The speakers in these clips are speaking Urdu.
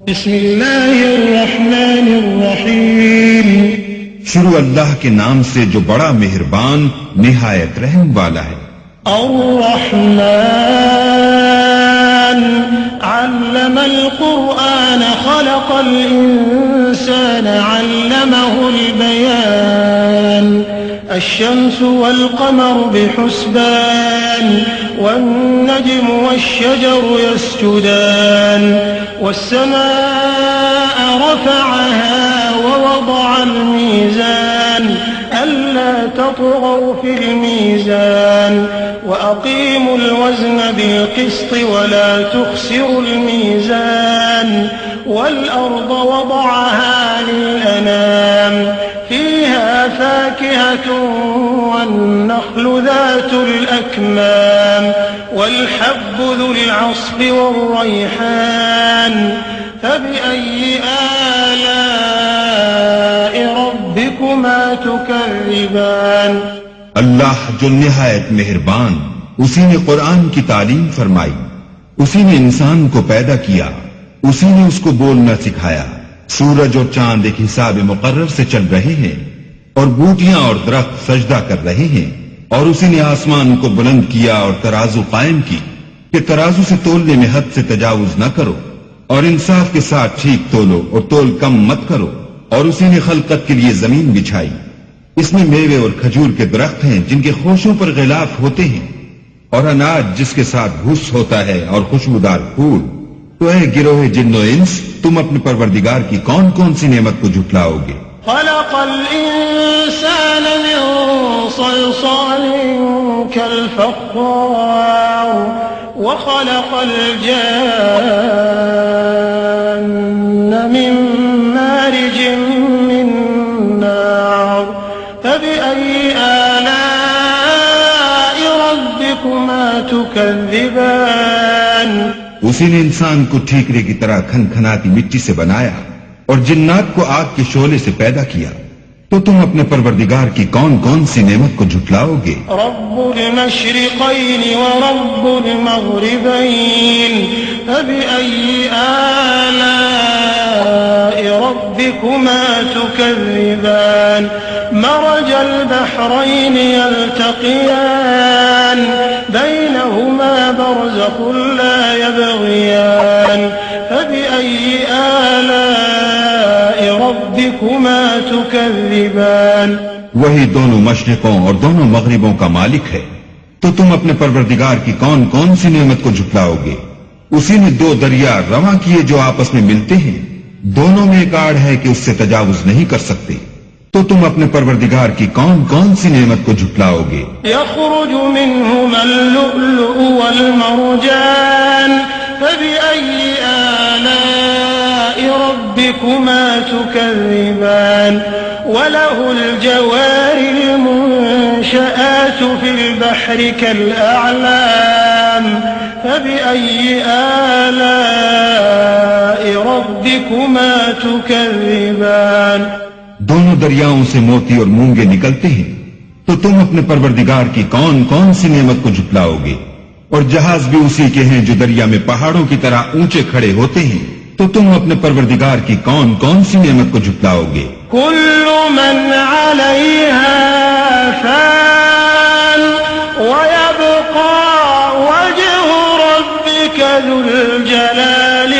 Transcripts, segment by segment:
بسم اللہ الرحمن الرحیم. شروع اللہ کے نام سے جو بڑا مہربان نہایت رحم والا ہے. الرحمن علم القرآن خلق الإنسان علمه البيان. الشمس والقمر بحسبان والنجم والشجر يسجدان والسماء رفعها ووضع الميزان ألا تطغوا في الميزان وأقيموا الوزن بالقسط ولا تخسروا الميزان والأرض وضعها للأنام فيها فاكهة والنخل ذات الأكمام والحب ذو العصف والريحان فبأي آلاء ربكما تكذبان. اللہ جو نہایت مہربان، اسی نے قرآن کی تعلیم فرمائی، اسی نے انسان کو پیدا کیا، اسی نے اس کو بولنا سکھایا. سورج اور چاند ایک حساب مقرر سے چل رہے ہیں اور بوٹیاں اور درخت سجدہ کر رہے ہیں، اور اسی نے آسمان کو بلند کیا اور ترازو قائم کی کہ ترازو سے تولنے میں حد سے تجاوز نہ کرو اور انصاف کے ساتھ ٹھیک تولو اور تول کم مت کرو. اور اسی نے خلقت کے لیے زمین بچھائی، اس میں میوے اور کھجور کے درخت ہیں جن کے خوشوں پر غلاف ہوتے ہیں، اور اناج جس کے ساتھ بھوس ہوتا ہے اور خوشبودار پھول. تو اے گروہ جن و انس، تم اپنے پروردگار کی کون کون سی نعمت کو جھٹلاؤ گے؟ خلق الإنسان من صلصال كالفخار وخلق الجان من مارج من نار فبأي آلاء ربكما تكذبان. اسی نے انسان کو ٹھیکرے کی طرح کھنکھناتی مٹی سے بنایا اور جنات کو آگ کے شعلے سے پیدا کیا. تو تم اپنے پروردگار کی کون کون سی نعمت کو جھٹلاؤ گے؟ رب المشرقین ورب المغربین فبأي آلاء ربكما تكذبان. مرج البحرين يلتقيان بينهما برزخ لا يبغيان فبأي آلاء ربكما تكذبان. وہی دونوں مشرقوں اور دونوں مغربوں کا مالک ہے، تو تم اپنے پروردگار کی کون کون سی نعمت کو جھٹلاؤ گے؟ اسی نے دو دریا رواں کیے جو آپس میں ملتے ہیں، دونوں میں ایک آڑ ہے کہ اس سے تجاوز نہیں کر سکتے. تو تم اپنے پروردگار کی کون کون سی نعمت کو جھٹلاؤ گے؟ يخرج منهما اللؤلؤ والمرجان فبأي آلاء ربكما تكذبان. وله الجوار المنشآت في البحر كالأعلام فبأي آلاء ربكما تكذبان. دونوں دریاؤں سے موتی اور مونگے نکلتے ہیں، تو تم اپنے پروردگار کی کون کون سی نعمت کو جھٹلاؤ گے؟ اور جہاز بھی اسی کے ہیں جو دریا میں پہاڑوں کی طرح اونچے کھڑے ہوتے ہیں، تو تم اپنے پروردگار کی کون کون سی نعمت کو جھٹلاؤ گے؟ كل من عليها فان ويبقى وجه ربك ذو الجلال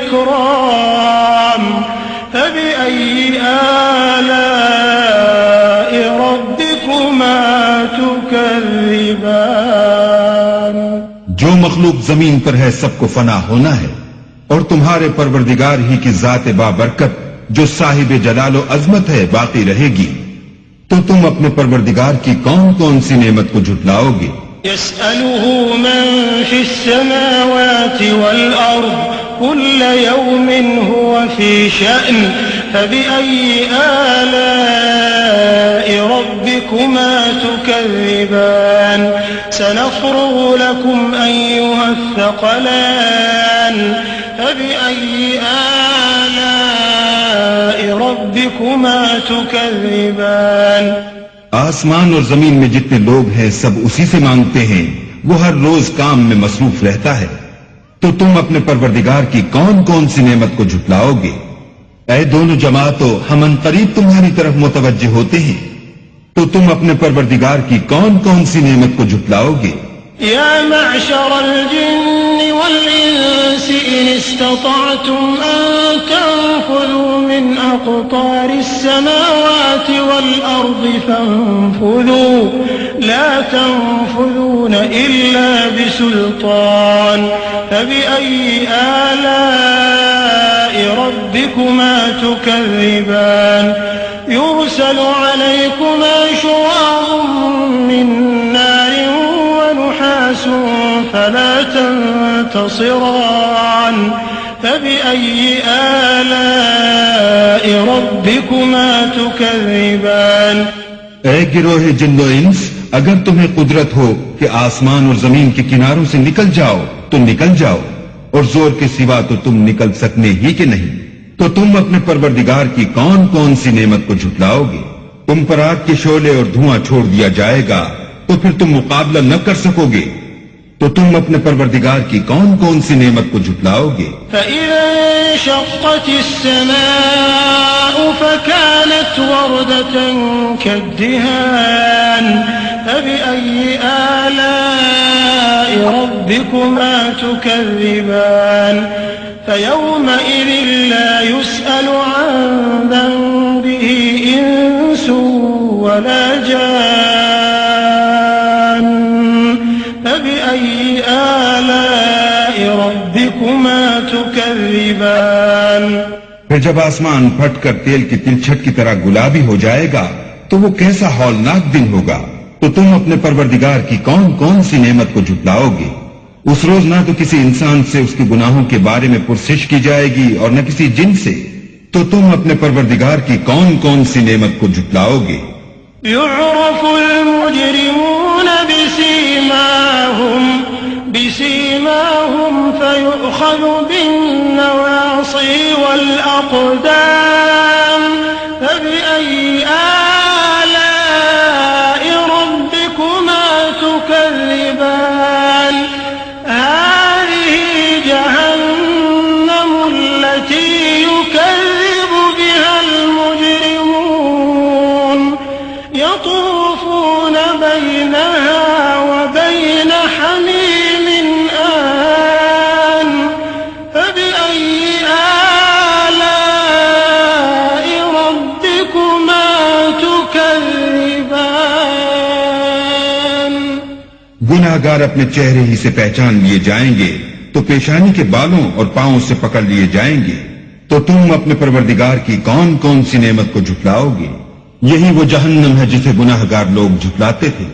والإكرام فبأي آلاء ربكما تكذبان. جو مخلوق زمین پر ہے سب کو فنا ہونا ہے، اور تمہارے پروردگار ہی کی ذات بابرکت جو صاحب جلال و عظمت ہے باقی رہے گی. تو تم اپنے پروردگار کی کون کون سی نعمت کو جھٹلاؤ گے؟ يسأله من في السماوات والأرض كل يوم هو في شأن فبأي آلاء ربكما تكذبان. سنفرغ لكم أيها الثقلان فبأي آلاء ربكما تكذبان. آسمان اور زمین میں جتنے لوگ ہیں سب اسی سے مانگتے ہیں، وہ ہر روز کام میں مصروف رہتا ہے. تو تم اپنے پروردگار کی کون کون سی نعمت کو جھٹلاؤ گے؟ اے دونوں جماعتوں، ہم ان قریب تمہاری طرف متوجہ ہوتے ہیں، تو تم اپنے پروردگار کی کون کون سی نعمت کو جھٹلاؤ گے؟ يا معشر الجن والإنس إن استطعتم أن تنفذوا من أقطار السماوات والأرض فانفذوا لا تنفذون إلا بسلطان فبأي آلاء ربكما تكذبان يرسل عليكما شواظ من نار ونحاس فلا تنتصران فبأي آلاء ربكما تكذبان اے گروہ جن و انس، اگر تمہیں قدرت ہو کہ آسمان اور زمین کے کناروں سے نکل جاؤ تو نکل جاؤ، اور زور کے سوا تو تم نکل سکنے ہی کہ نہیں، تو تم اپنے پروردگار کی کون کون سی نعمت کو جھٹلاؤ گے؟ تم پر آگ کے شعلے اور دھواں چھوڑ دیا جائے گا تو پھر تم مقابلہ نہ کر سکو گے، تو تم اپنے پروردگار کی کون کون سی نعمت کو جھٹلاؤ گے؟ فَإِذَا انشَقَّتِ السَّمَاءُ فَكَانَتْ وَرْدَةً كَالدِّهَانِ فَبِأَيِّ آلَاءِ رَبِّكُمَا تُكَذِّبَانِ فَيَوْمَئِذٍ لَا يُسْأَلُ عَنْ ذَنبِهِ إِنسٌ وَلَا جَانٌّ فَبِأَيِّ آلَاءِ رَبِّكُمَا تُكَذِّبَانِ پھر جب آسمان پھٹ کر تیل کی تلچھٹ کی طرح گلابی ہو جائے گا تو وہ کیسا ہولناک دن ہوگا، تو تم اپنے پروردگار کی کون کون سی نعمت کو جھٹلاؤ گے؟ اس روز نہ تو کسی انسان سے اس کے گناہوں کے بارے میں پرسش کی جائے گی اور نہ کسی جن سے، تو تم اپنے پروردگار کی کون کون سی نعمت کو جھٹلاؤ گے؟ يعرف المجرمون بسيماهم فيؤخذ بالنواصي والأقدام فبأي آلاء ربكما تكذبان هذه جهنم التي يكذب بها المجرمون يطوفون بينها وبين حميم آن فبأي آلاء ربكما تكذبان گناہ گار اپنے چہرے ہی سے پہچان لیے جائیں گے تو پیشانی کے بالوں اور پاؤں سے پکڑ لیے جائیں گے، تو تم اپنے پروردگار کی کون کون سی نعمت کو جھٹلاؤ گے؟ یہی وہ جہنم ہے جسے گناہ گار لوگ جھٹلاتے تھے،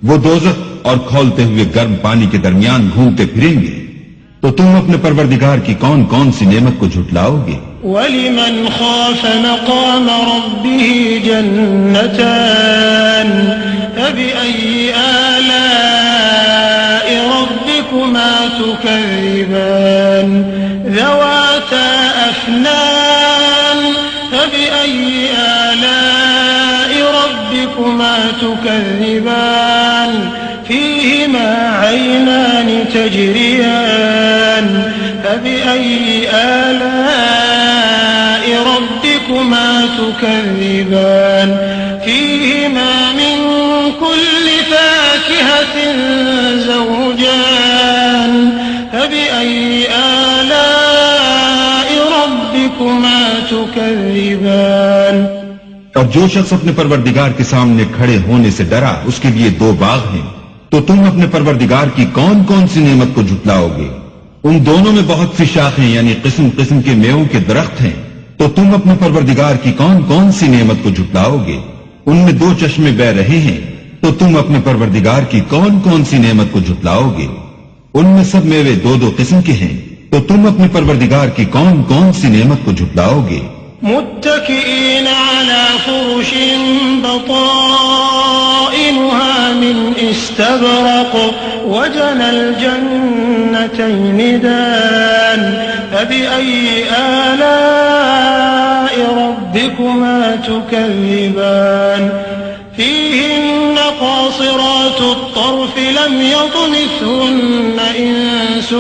وہ دوزخ اور کھولتے ہوئے گرم پانی کے درمیان گھومتے پھریں گے، تو تم اپنے پروردگار کی کون کون سی نعمت کو جھٹلاؤ گے؟ وَلِمَنْ خَافَ مَقَامَ رَبِّهِ جَنَّتَانِ فَبِأَيِّ آلَاءِ رَبِّكُمَا تُكَذِّبَانِ ذَوَاتَا أَفْنَانٍ فَبِأَيِّ آلَاءِ رَبِّكُمَا تُكَذِّبَانِ فِيهِمَا عَيْنَانِ تَجْرِيَانِ فَبِأَيِّ آلَاءِ رَبِّكُمَا تُكَذِّبَانِ فِيهِمَا مِن كُلِّ فَاكِهَةٍ زَوْجَانِ فَبِأَيِّ آلَاءِ رَبِّكُمَا تُكَذِّبَانِ اور جو شخص اپنے پروردگار کے سامنے کھڑے ہونے سے ڈرا اس کے لیے دو باغ ہیں، تو تم اپنے پروردگار کی کون کون سی نعمت کو جھٹلاؤ گے؟ ان دونوں میں بہت سی شاخیں یعنی قسم قسم کے میووں کے درخت ہیں، تو تم اپنے پروردگار کی کون کون سی نعمت کو جھٹلاؤ گے؟ ان میں دو چشمے بہ رہے ہیں، تو تم اپنے پروردگار کی کون کون سی نعمت کو جھٹلاؤ گے؟ ان میں سب میوے دو دو قسم کے ہیں، تو تم اپنے پروردگار کی کون کون سی نعمت کو جھٹلاؤ گے؟ متكئين على فرش بطائنها من استبرق وجنى الجنتين دان فبأي آلاء ربكما تكذبان فيهن قاصرات الطرف لم يطمثهن إنس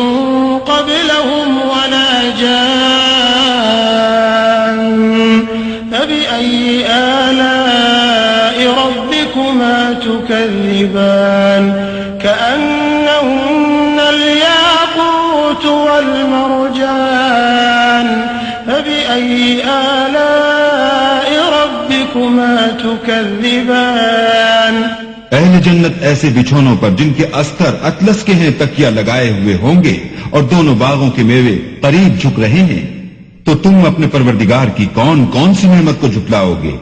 قبلهم ولا جان فبأي آلاء ربكما تكذبان كأنهن الياقوت والمرجان فبأي آلاء ربكما تكذبان اہل جنت ایسے بچھونوں پر جن کے استر اطلس کے ہیں تکیہ لگائے ہوئے ہوں گے اور دونوں باغوں کے میوے قریب جھک رہے ہیں، تو تم اپنے پروردگار کی کون کون سی نعمت کو جھٹلاؤ گے؟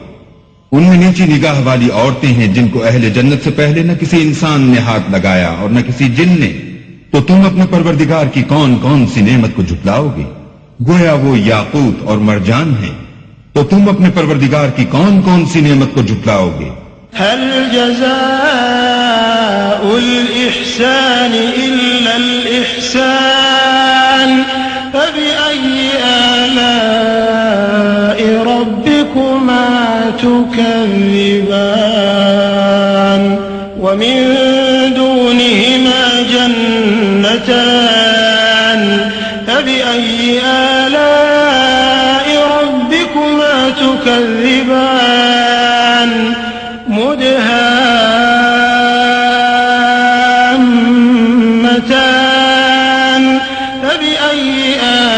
ان میں نیچی نگاہ والی عورتیں ہیں جن کو اہل جنت سے پہلے نہ کسی انسان نے ہاتھ لگایا اور نہ کسی جن نے، تو تم اپنے پروردگار کی کون کون سی نعمت کو جھٹلاؤ گے؟ گویا وہ یاقوت اور مرجان ہیں، تو تم اپنے پروردگار کی کون کون سی نعمت کو جھٹلاؤ گے؟ هل جزاء الإحسان إلا الإحسان فبأي آلاء ربكما تكذبان ومن دونهما جنتان فبأي آلاء ربكما تكذبان مدهامتان فبأي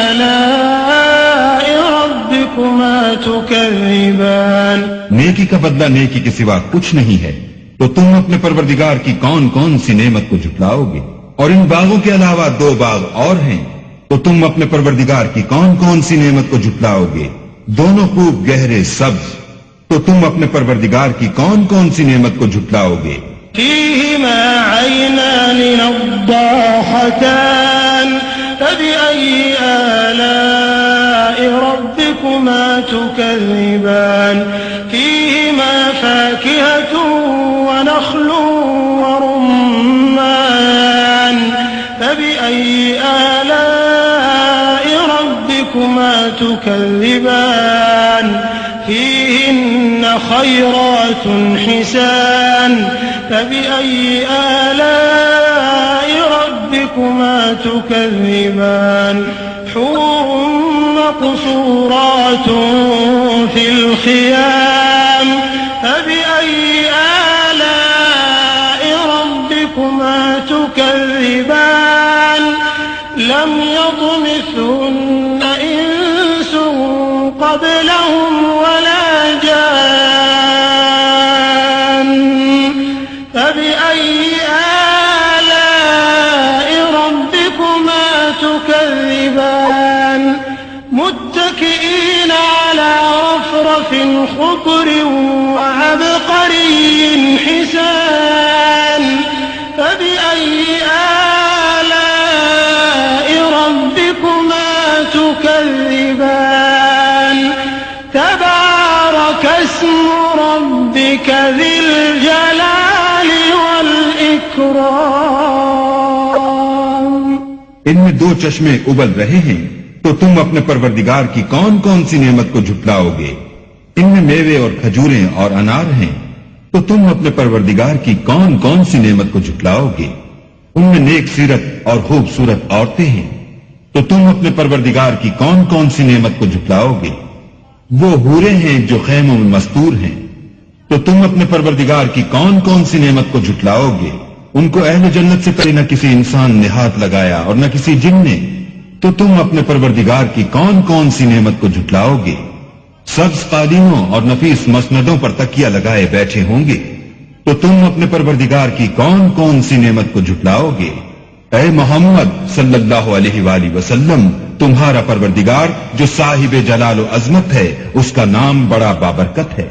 آلاء ربكما تكذبان نیکی کا بدلہ نیکی کے سوا کچھ نہیں ہے، تو تم اپنے پروردگار کی کون کون سی نعمت کو جھٹلاؤ گے؟ اور ان باغوں کے علاوہ 2 باغ اور ہیں، تو تم اپنے پروردگار کی کون کون سی نعمت کو جھٹلاؤ گے؟ دونوں خوب گہرے سبز، تو تم اپنے پروردگار کی کون کون سی نعمت کو جھٹلاؤ گے؟ فيهما عينان نضاحتان فبأي آلاء ربكما تكذبان فيهما فاكهة ونخل ورمان فبأي آلاء ربكما تكذبان فيهن خيرات حسان فبأي آلاء ربكما تكذبان حور مقصورات في الخيام فبأي آلاء ربكما تكذبان لم يطمثهن إنس قبلهم ولا جان فبأي آلاء ربكما تكذبان متكئين على رفرف خضر وعبقري حسان فبأي آلاء ربكما تكذبان تبارك اسم ربك ذي الجلال والإكرام ان میں 2 چشمے ابل رہے ہیں، تو تم اپنے پروردگار کی کون کون سی نعمت کو جھٹلاؤ گے؟ ان میں میوے اور کھجوریں اور انار ہیں، تو تم اپنے پروردگار کی کون کون سی نعمت کو جھٹلاؤ گے؟ ان میں نیک سیرت اور خوبصورت عورتیں ہیں، تو تم اپنے پروردگار کی کون کون سی نعمت کو جھٹلاؤ گے؟ وہ حوریں ہیں جو خیموں میں مستور ہیں، تو تم اپنے پروردگار کی کون کون سی نعمت کو جھٹلاؤ گے؟ ان کو اہل جنت سے پہلے نہ کسی انسان نے ہاتھ لگایا اور نہ کسی جن نے، تو تم اپنے پروردگار کی کون کون سی نعمت کو جھٹلاؤ گے؟ سبز قالینوں اور نفیس مسندوں پر تکیہ لگائے بیٹھے ہوں گے، تو تم اپنے پروردگار کی کون کون سی نعمت کو جھٹلاؤ گے؟ اے محمد صلی اللہ علیہ وآلہ وسلم، تمہارا پروردگار جو صاحب جلال و عظمت ہے، اس کا نام بڑا بابرکت ہے۔